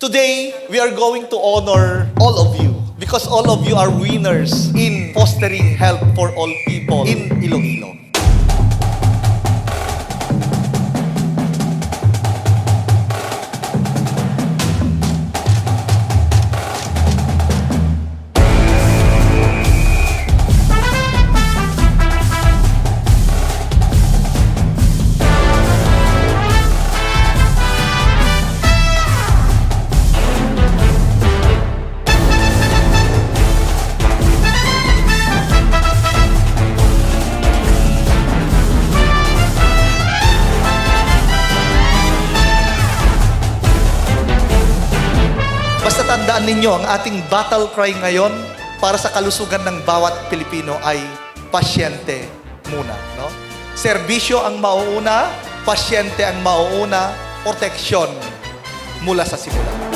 Today, we are going to honor all of you because all of you are winners in fostering help for all people in Iloilo. Basta tandaan ninyo, ang ating battle cry ngayon para sa kalusugan ng bawat Pilipino ay pasyente muna. No? Serbisyo ang mauuna, pasyente ang mauuna, proteksyon mula sa simula.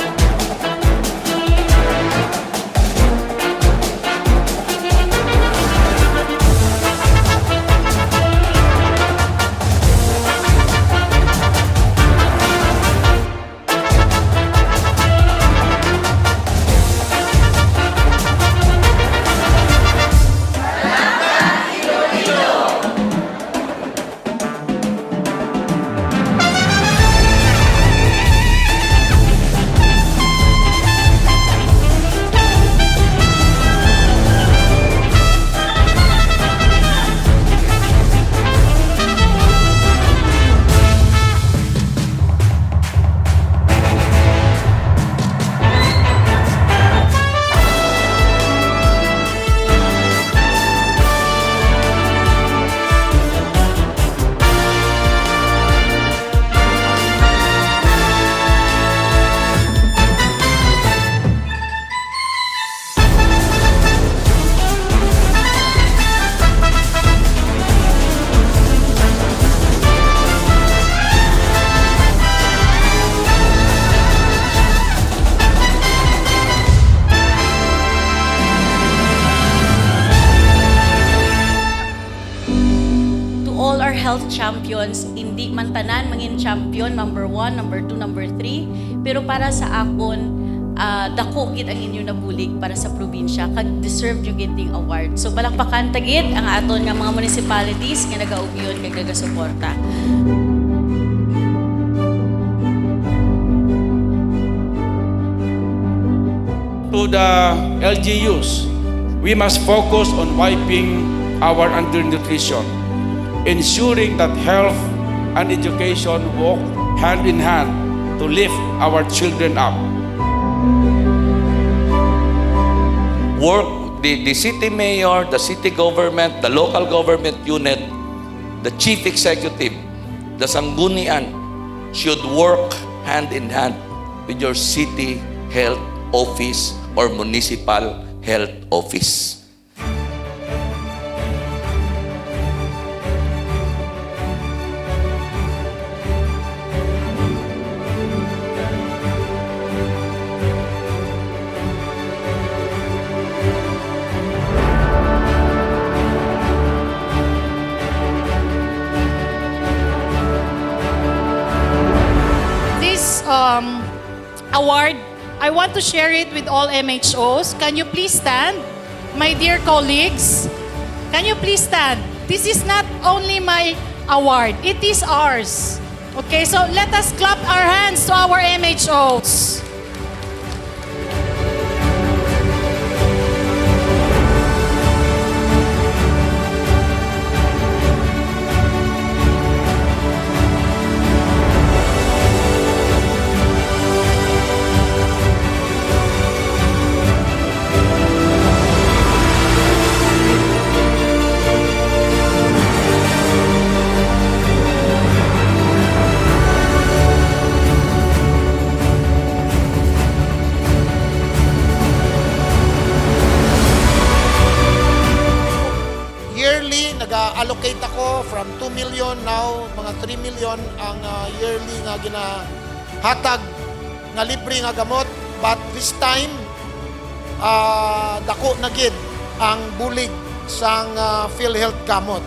All our health champions, hindi man tanan mangin champion, number 1, number 2, number 3. Pero para sa akon, dako gid ang inyo nabulig para sa probinsya, kag deserve yung giting award. So palakpakan tagid ang aton nga mga municipalities nga nagaugyon kag nagasuporta. To the LGUs, we must focus on wiping our undernutrition, ensuring that health and education walk hand in hand to lift our children up. Work, the city mayor, the city government, the local government unit, the chief executive, the sanggunian should work hand in hand with your city health office or municipal health office. This award, I want to share it with all MHOs. Can you please stand? My dear colleagues, can you please stand? This is not only my award, it is ours. Okay, so let us clap our hands to our MHOs. Nag-allocate ako from 2 million, now mga 3 million ang yearly nga ginahatag nga libre nga gamot. But this time, dako na gid ang bulig sang PhilHealth gamot.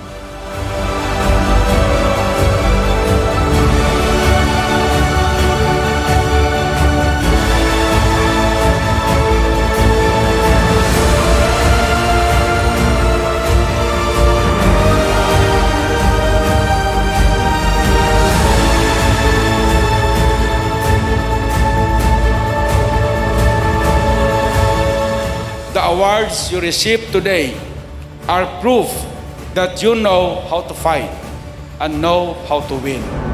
the awards you received today are proof that you know how to fight and know how to win.